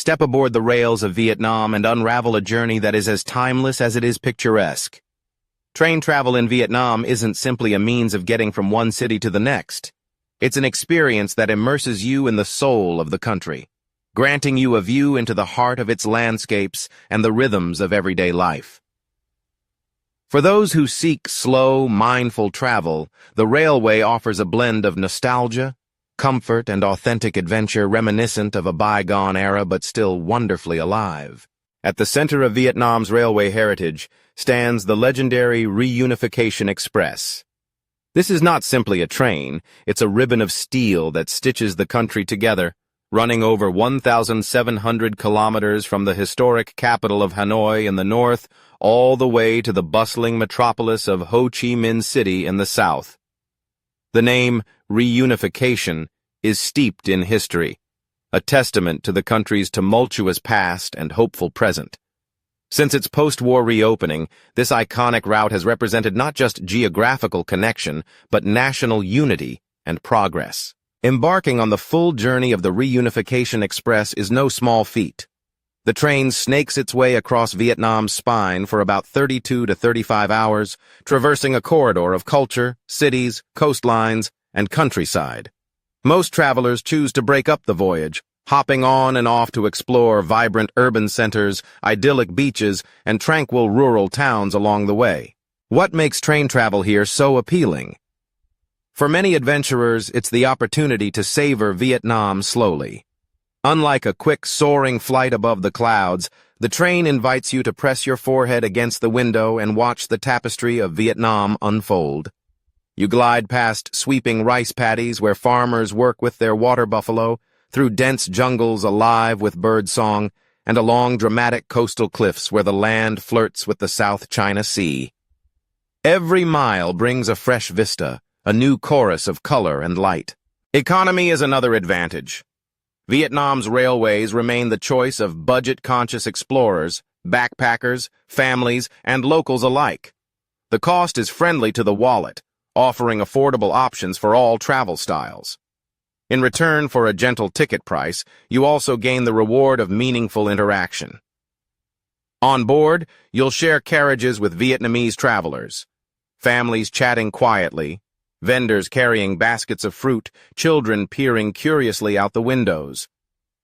Step aboard the rails of Vietnam and unravel a journey that is as timeless as it is picturesque. Train travel in Vietnam isn't simply a means of getting from one city to the next. It's an experience that immerses you in the soul of the country, granting you a view into the heart of its landscapes and the rhythms of everyday life. For those who seek slow, mindful travel, the railway offers a blend of nostalgia, comfort, and authentic adventure reminiscent of a bygone era but still wonderfully alive. At the center of Vietnam's railway heritage stands the legendary Reunification Express. This is not simply a train, it's a ribbon of steel that stitches the country together, running over 1,700 kilometers from the historic capital of Hanoi in the north all the way to the bustling metropolis of Ho Chi Minh City in the south. The name Reunification is steeped in history, a testament to the country's tumultuous past and hopeful present. Since its post-war reopening, this iconic route has represented not just geographical connection, but national unity and progress. Embarking on the full journey of the Reunification Express is no small feat. The train snakes its way across Vietnam's spine for about 32 to 35 hours, traversing a corridor of culture, cities, coastlines, and countryside. Most travelers choose to break up the voyage, hopping on and off to explore vibrant urban centers, idyllic beaches, and tranquil rural towns along the way. What makes train travel here so appealing? For many adventurers, it's the opportunity to savor Vietnam slowly. Unlike a quick, soaring flight above the clouds, the train invites you to press your forehead against the window and watch the tapestry of Vietnam unfold. You glide past sweeping rice paddies where farmers work with their water buffalo, through dense jungles alive with bird song, and along dramatic coastal cliffs where the land flirts with the South China Sea. Every mile brings a fresh vista, a new chorus of color and light. Economy is another advantage. Vietnam's railways remain the choice of budget-conscious explorers, backpackers, families, and locals alike. The cost is friendly to the wallet, offering affordable options for all travel styles. In return for a gentle ticket price, you also gain the reward of meaningful interaction. On board, you'll share carriages with Vietnamese travelers, families chatting quietly, vendors carrying baskets of fruit, children peering curiously out the windows.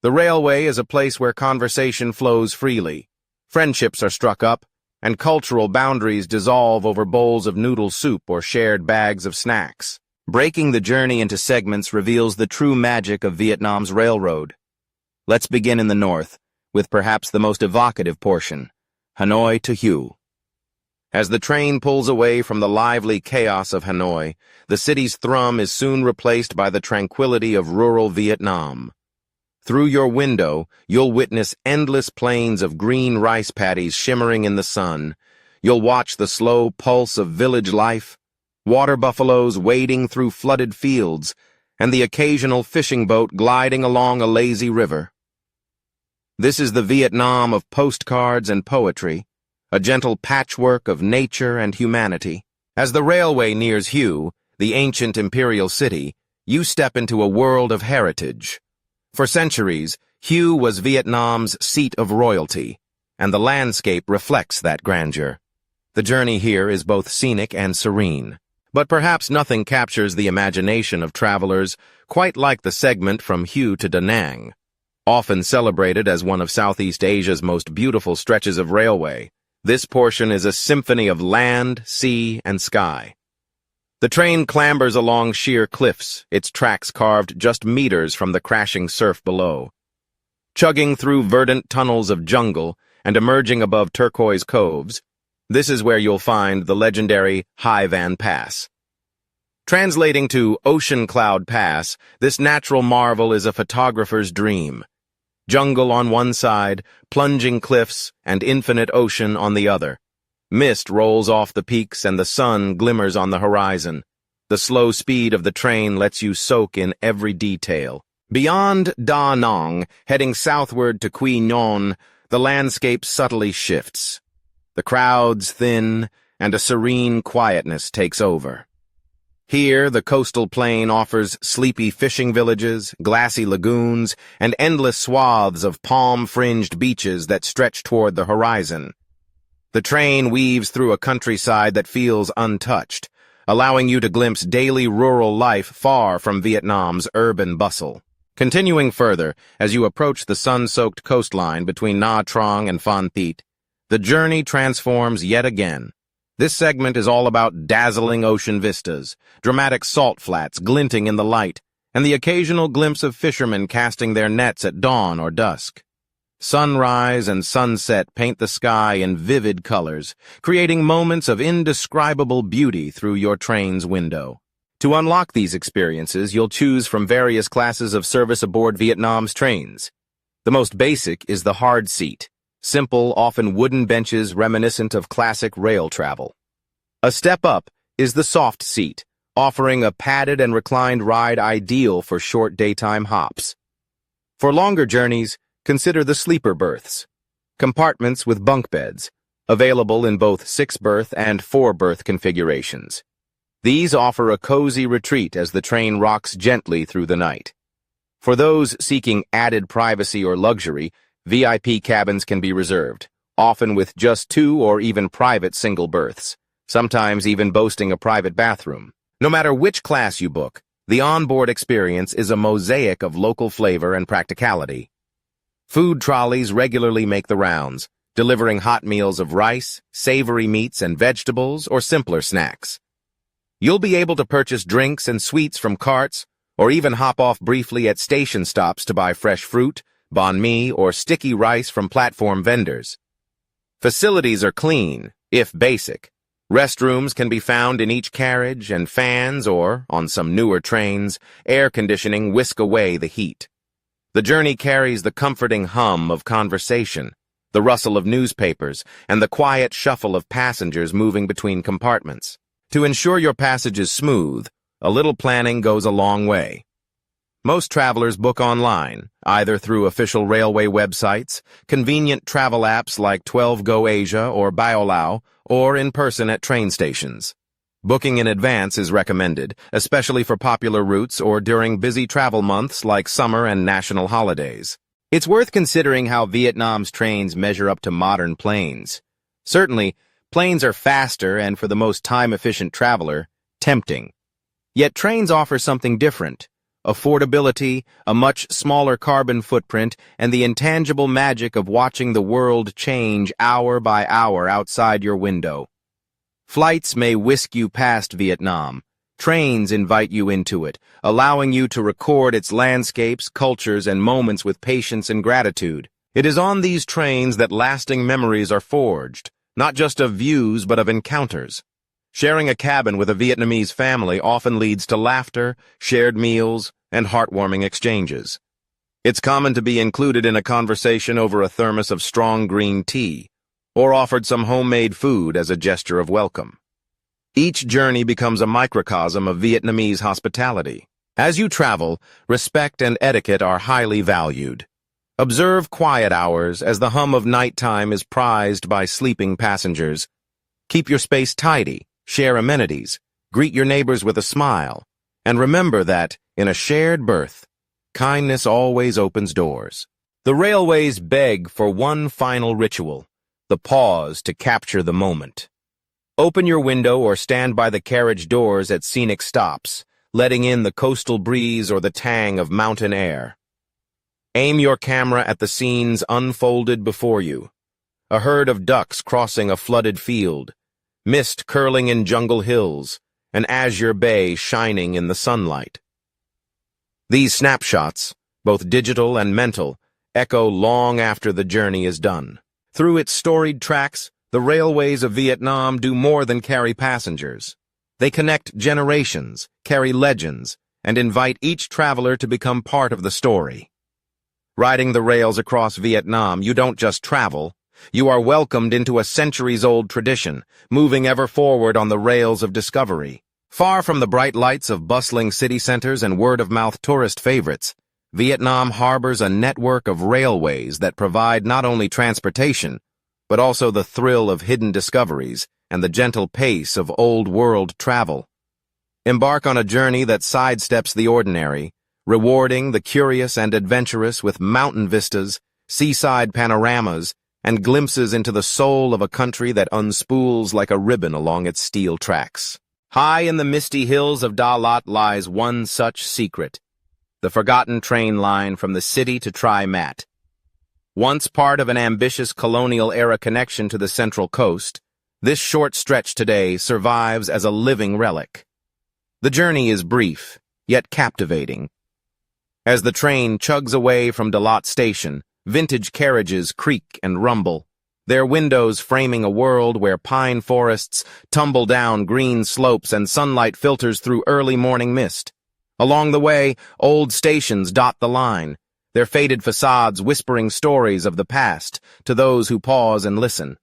The railway is a place where conversation flows freely, friendships are struck up, and cultural boundaries dissolve over bowls of noodle soup or shared bags of snacks. Breaking the journey into segments reveals the true magic of Vietnam's railroad. Let's begin in the north, with perhaps the most evocative portion, Hanoi to Hue. As the train pulls away from the lively chaos of Hanoi, the city's thrum is soon replaced by the tranquility of rural Vietnam. Through your window, you'll witness endless plains of green rice paddies shimmering in the sun. You'll watch the slow pulse of village life, water buffaloes wading through flooded fields, and the occasional fishing boat gliding along a lazy river. This is the Vietnam of postcards and poetry, a gentle patchwork of nature and humanity. As the railway nears Hue, the ancient imperial city, you step into a world of heritage. For centuries, Hue was Vietnam's seat of royalty, and the landscape reflects that grandeur. The journey here is both scenic and serene. But perhaps nothing captures the imagination of travelers quite like the segment from Hue to Da Nang, often celebrated as one of Southeast Asia's most beautiful stretches of railway. This portion is a symphony of land, sea, and sky. The train clambers along sheer cliffs, its tracks carved just meters from the crashing surf below. Chugging through verdant tunnels of jungle and emerging above turquoise coves, this is where you'll find the legendary Hai Van Pass. Translating to Ocean Cloud Pass, this natural marvel is a photographer's dream. Jungle on one side, plunging cliffs, and infinite ocean on the other. Mist rolls off the peaks and the sun glimmers on the horizon. The slow speed of the train lets you soak in every detail. Beyond Da Nang, heading southward to Quy Nhon, the landscape subtly shifts. The crowds thin, and a serene quietness takes over. Here, the coastal plain offers sleepy fishing villages, glassy lagoons, and endless swaths of palm-fringed beaches that stretch toward the horizon. The train weaves through a countryside that feels untouched, allowing you to glimpse daily rural life far from Vietnam's urban bustle. Continuing further, as you approach the sun-soaked coastline between Nha Trang and Phan Thit, the journey transforms yet again. This segment is all about dazzling ocean vistas, dramatic salt flats glinting in the light, and the occasional glimpse of fishermen casting their nets at dawn or dusk. Sunrise and sunset paint the sky in vivid colors, creating moments of indescribable beauty through your train's window. To unlock these experiences, you'll choose from various classes of service aboard Vietnam's trains. The most basic is the hard seat. Simple, often wooden benches reminiscent of classic rail travel. A step up is the soft seat, offering a padded and reclined ride ideal for short daytime hops. For longer journeys, consider the sleeper berths, compartments with bunk beds, available in both 6-berth and 4-berth configurations. These offer a cozy retreat as the train rocks gently through the night. For those seeking added privacy or luxury, VIP cabins can be reserved, often with just 2 or even private single berths, sometimes even boasting a private bathroom. No matter which class you book, the onboard experience is a mosaic of local flavor and practicality. Food trolleys regularly make the rounds, delivering hot meals of rice, savory meats and vegetables, or simpler snacks. You'll be able to purchase drinks and sweets from carts, or even hop off briefly at station stops to buy fresh fruit, banh mi, or sticky rice from platform vendors. Facilities are clean, if basic. Restrooms can be found in each carriage, and fans or, on some newer trains, air conditioning whisk away the heat. The journey carries the comforting hum of conversation, the rustle of newspapers, and the quiet shuffle of passengers moving between compartments. To ensure your passage is smooth, a little planning goes a long way. Most travelers book online, either through official railway websites, convenient travel apps like 12Go Asia or Biolao, or in person at train stations. Booking in advance is recommended, especially for popular routes or during busy travel months like summer and national holidays. It's worth considering how Vietnam's trains measure up to modern planes. Certainly, planes are faster and, for the most time-efficient traveler, tempting. Yet trains offer something different. Affordability, a much smaller carbon footprint, and the intangible magic of watching the world change hour by hour outside your window. Flights may whisk you past Vietnam. Trains invite you into it, allowing you to record its landscapes, cultures, and moments with patience and gratitude. It is on these trains that lasting memories are forged, not just of views but of encounters. Sharing a cabin with a Vietnamese family often leads to laughter, shared meals, and heartwarming exchanges. It's common to be included in a conversation over a thermos of strong green tea, or offered some homemade food as a gesture of welcome. Each journey becomes a microcosm of Vietnamese hospitality. As you travel, respect and etiquette are highly valued. Observe quiet hours as the hum of nighttime is prized by sleeping passengers. Keep your space tidy. Share amenities, greet your neighbors with a smile, and remember that, in a shared berth, kindness always opens doors. The railways beg for one final ritual, the pause to capture the moment. Open your window or stand by the carriage doors at scenic stops, letting in the coastal breeze or the tang of mountain air. Aim your camera at the scenes unfolded before you. A herd of ducks crossing a flooded field, mist curling in jungle hills, an azure bay shining in the sunlight. These snapshots, both digital and mental, echo long after the journey is done. Through its storied tracks, the railways of Vietnam do more than carry passengers. They connect generations, carry legends, and invite each traveler to become part of the story. Riding the rails across Vietnam, you don't just travel. You are welcomed into a centuries-old tradition, moving ever forward on the rails of discovery. Far from the bright lights of bustling city centers and word-of-mouth tourist favorites, Vietnam harbors a network of railways that provide not only transportation, but also the thrill of hidden discoveries and the gentle pace of old-world travel. Embark on a journey that sidesteps the ordinary, rewarding the curious and adventurous with mountain vistas, seaside panoramas, and glimpses into the soul of a country that unspools like a ribbon along its steel tracks. High in the misty hills of Dalat lies one such secret, the forgotten train line from the city to Tri-Mat. Once part of an ambitious colonial-era connection to the Central Coast, this short stretch today survives as a living relic. The journey is brief, yet captivating. As the train chugs away from Dalat Station, vintage carriages creak and rumble, their windows framing a world where pine forests tumble down green slopes and sunlight filters through early morning mist. Along the way, old stations dot the line, their faded facades whispering stories of the past to those who pause and listen.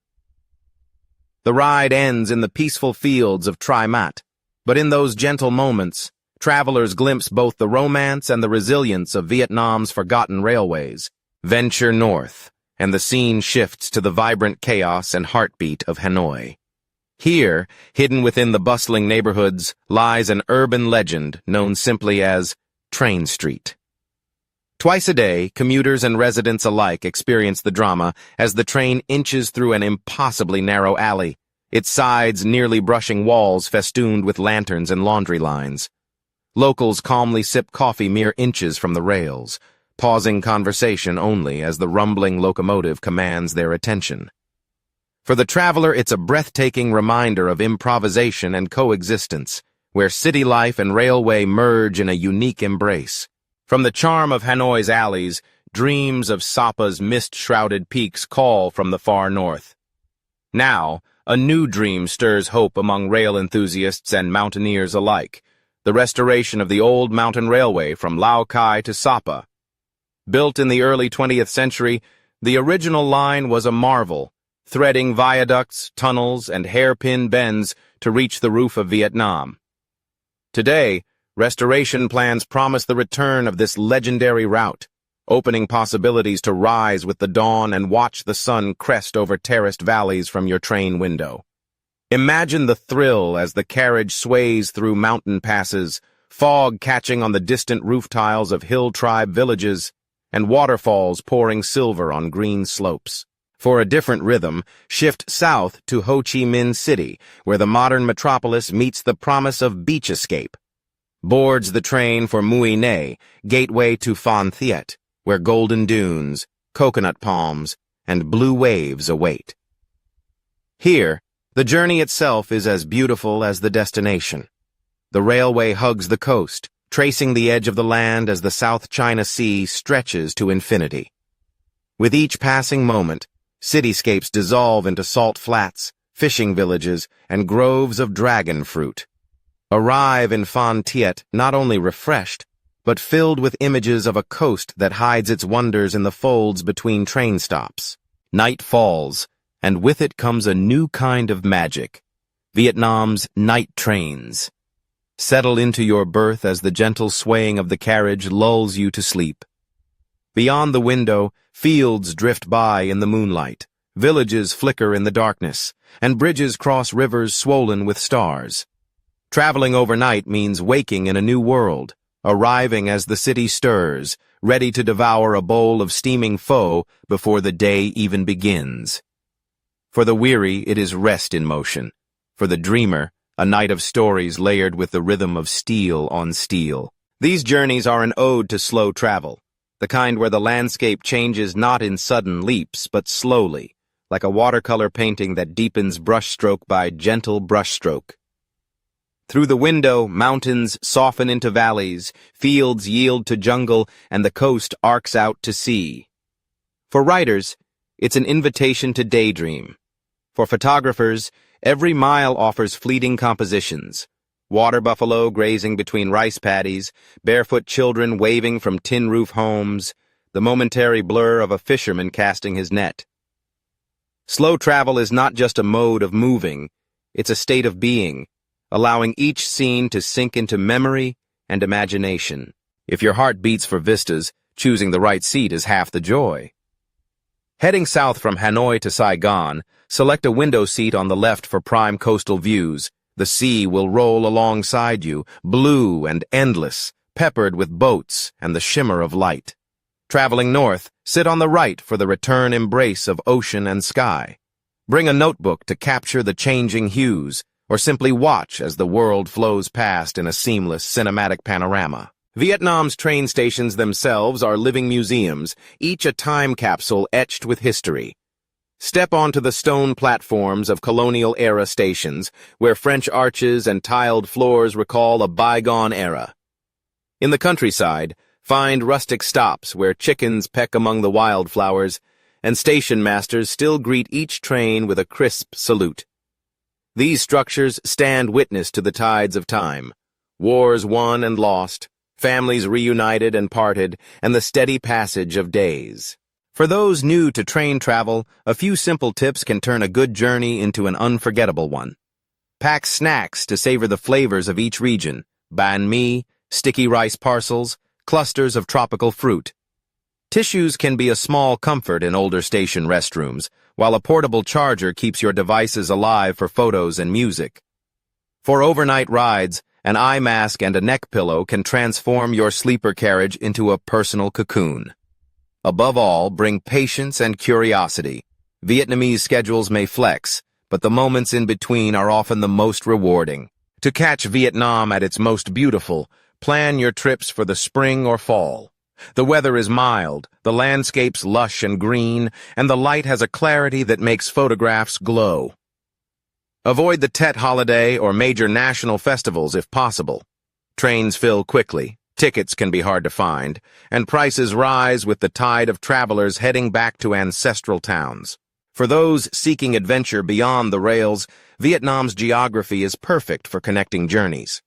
The ride ends in the peaceful fields of Tri-Mat, but in those gentle moments, travelers glimpse both the romance and the resilience of Vietnam's forgotten railways. Venture north, and the scene shifts to the vibrant chaos and heartbeat of Hanoi. Here, hidden within the bustling neighborhoods, lies an urban legend known simply as Train Street. Twice a day, commuters and residents alike experience the drama as the train inches through an impossibly narrow alley, its sides nearly brushing walls festooned with lanterns and laundry lines. Locals calmly sip coffee mere inches from the rails, pausing conversation only as the rumbling locomotive commands their attention. For the traveler, it's a breathtaking reminder of improvisation and coexistence, where city life and railway merge in a unique embrace. From the charm of Hanoi's alleys, dreams of Sapa's mist-shrouded peaks call from the far north. Now, a new dream stirs hope among rail enthusiasts and mountaineers alike, the restoration of the old mountain railway from Lao Cai to Sapa. Built in the early 20th century, the original line was a marvel, threading viaducts, tunnels, and hairpin bends to reach the roof of Vietnam. Today, restoration plans promise the return of this legendary route, opening possibilities to rise with the dawn and watch the sun crest over terraced valleys from your train window. Imagine the thrill as the carriage sways through mountain passes, fog catching on the distant roof tiles of hill tribe villages, and waterfalls pouring silver on green slopes. For a different rhythm, shift south to Ho Chi Minh City, where the modern metropolis meets the promise of beach escape. Boards the train for Mui Ne, gateway to Phan Thiet, where golden dunes, coconut palms, and blue waves await. Here, the journey itself is as beautiful as the destination. The railway hugs the coast, tracing the edge of the land as the South China Sea stretches to infinity. With each passing moment, cityscapes dissolve into salt flats, fishing villages, and groves of dragon fruit. Arrive in Phan Thiet not only refreshed, but filled with images of a coast that hides its wonders in the folds between train stops. Night falls, and with it comes a new kind of magic, Vietnam's night trains. Settle into your berth as the gentle swaying of the carriage lulls you to sleep. Beyond the window, fields drift by in the moonlight, villages flicker in the darkness, and bridges cross rivers swollen with stars. Traveling overnight means waking in a new world, arriving as the city stirs, ready to devour a bowl of steaming pho before the day even begins. For the weary, it is rest in motion. For the dreamer, a night of stories layered with the rhythm of steel on steel. These journeys are an ode to slow travel, the kind where the landscape changes not in sudden leaps, but slowly, like a watercolor painting that deepens brushstroke by gentle brushstroke. Through the window, mountains soften into valleys, fields yield to jungle, and the coast arcs out to sea. For writers, it's an invitation to daydream. For photographers, every mile offers fleeting compositions. Water buffalo grazing between rice paddies, barefoot children waving from tin-roof homes, the momentary blur of a fisherman casting his net. Slow travel is not just a mode of moving, it's a state of being, allowing each scene to sink into memory and imagination. If your heart beats for vistas, choosing the right seat is half the joy. Heading south from Hanoi to Saigon, select a window seat on the left for prime coastal views, The sea will roll alongside you, blue and endless, peppered with boats and the shimmer of light. Traveling north, sit on the right for the return embrace of ocean and sky. Bring a notebook to capture the changing hues, or simply watch as the world flows past in a seamless cinematic panorama. Vietnam's train stations themselves are living museums, each a time capsule etched with history. Step onto the stone platforms of colonial-era stations, where French arches and tiled floors recall a bygone era. In the countryside, find rustic stops where chickens peck among the wildflowers, and station masters still greet each train with a crisp salute. These structures stand witness to the tides of time, wars won and lost, families reunited and parted, and the steady passage of days. For those new to train travel, a few simple tips can turn a good journey into an unforgettable one. Pack snacks to savor the flavors of each region: banh mi, sticky rice parcels, clusters of tropical fruit. Tissues can be a small comfort in older station restrooms, while a portable charger keeps your devices alive for photos and music. For overnight rides, an eye mask and a neck pillow can transform your sleeper carriage into a personal cocoon. Above all, bring patience and curiosity. Vietnamese schedules may flex, but the moments in between are often the most rewarding. To catch Vietnam at its most beautiful, plan your trips for the spring or fall. The weather is mild, the landscapes lush and green, and the light has a clarity that makes photographs glow. Avoid the Tet holiday or major national festivals if possible. Trains fill quickly, tickets can be hard to find, and prices rise with the tide of travelers heading back to ancestral towns. For those seeking adventure beyond the rails, Vietnam's geography is perfect for connecting journeys.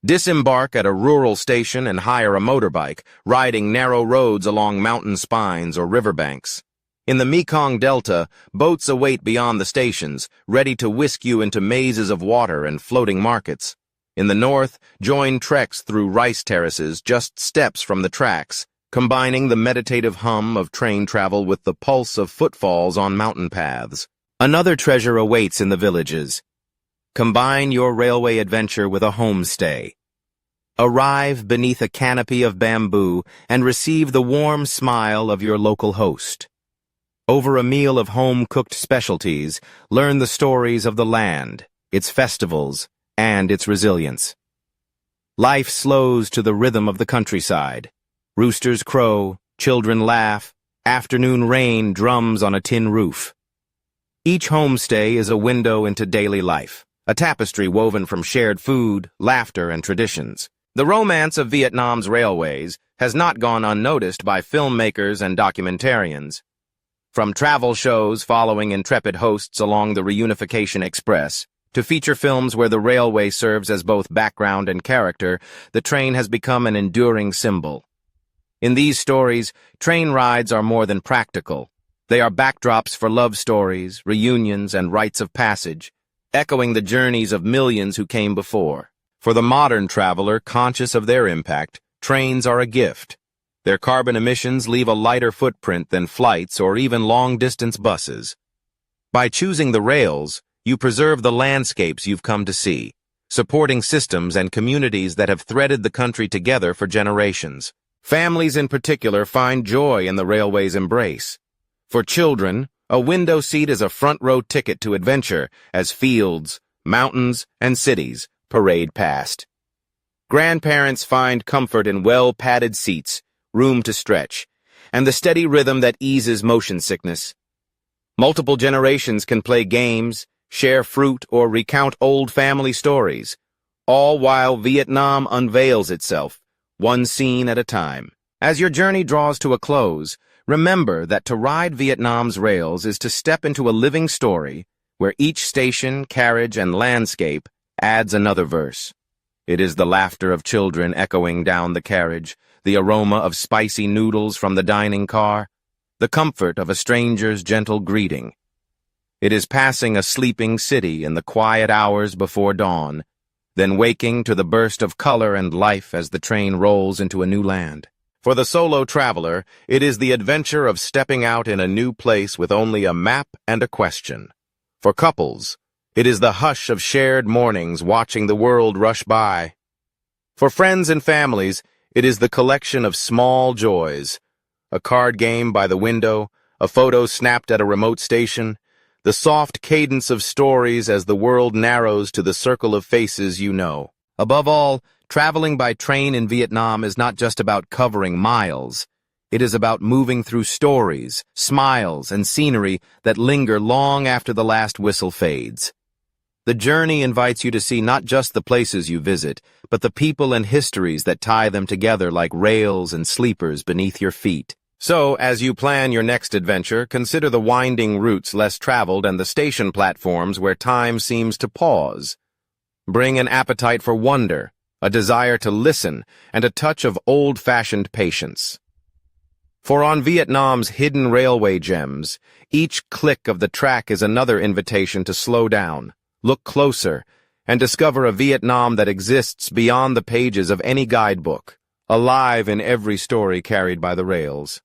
Disembark at a rural station and hire a motorbike, riding narrow roads along mountain spines or riverbanks. In the Mekong Delta, boats await beyond the stations, ready to whisk you into mazes of water and floating markets. In the north, join treks through rice terraces just steps from the tracks, combining the meditative hum of train travel with the pulse of footfalls on mountain paths. Another treasure awaits in the villages. Combine your railway adventure with a homestay. Arrive beneath a canopy of bamboo and receive the warm smile of your local host. Over a meal of home-cooked specialties, learn the stories of the land, its festivals, and its resilience. Life slows to the rhythm of the countryside. Roosters crow, children laugh, afternoon rain drums on a tin roof. Each homestay is a window into daily life, a tapestry woven from shared food, laughter, and traditions. The romance of Vietnam's railways has not gone unnoticed by filmmakers and documentarians. From travel shows following intrepid hosts along the Reunification Express, to feature films where the railway serves as both background and character, the train has become an enduring symbol. In these stories, train rides are more than practical. They are backdrops for love stories, reunions, and rites of passage, echoing the journeys of millions who came before. For the modern traveler conscious of their impact, trains are a gift. Their carbon emissions leave a lighter footprint than flights or even long-distance buses. By choosing the rails, you preserve the landscapes you've come to see, supporting systems and communities that have threaded the country together for generations. Families in particular find joy in the railway's embrace. For children, a window seat is a front-row ticket to adventure as fields, mountains, and cities parade past. Grandparents find comfort in well-padded seats, room to stretch, and the steady rhythm that eases motion sickness. Multiple generations can play games, share fruit, or recount old family stories, all while Vietnam unveils itself, one scene at a time. As your journey draws to a close, remember that to ride Vietnam's rails is to step into a living story where each station, carriage, and landscape adds another verse. It is the laughter of children echoing down the carriage, the aroma of spicy noodles from the dining car, the comfort of a stranger's gentle greeting. It is passing a sleeping city in the quiet hours before dawn, then waking to the burst of color and life as the train rolls into a new land. For the solo traveler, it is the adventure of stepping out in a new place with only a map and a question. For couples, It is the hush of shared mornings watching the world rush by. For friends and families, it is the collection of small joys. A card game by the window, a photo snapped at a remote station, the soft cadence of stories as the world narrows to the circle of faces you know. Above all, traveling by train in Vietnam is not just about covering miles. It is about moving through stories, smiles, and scenery that linger long after the last whistle fades. The journey invites you to see not just the places you visit, but the people and histories that tie them together like rails and sleepers beneath your feet. So, as you plan your next adventure, consider the winding routes less traveled and the station platforms where time seems to pause. Bring an appetite for wonder, a desire to listen, and a touch of old-fashioned patience. For on Vietnam's hidden railway gems, each click of the track is another invitation to slow down, look closer, and discover a Vietnam that exists beyond the pages of any guidebook, alive in every story carried by the rails.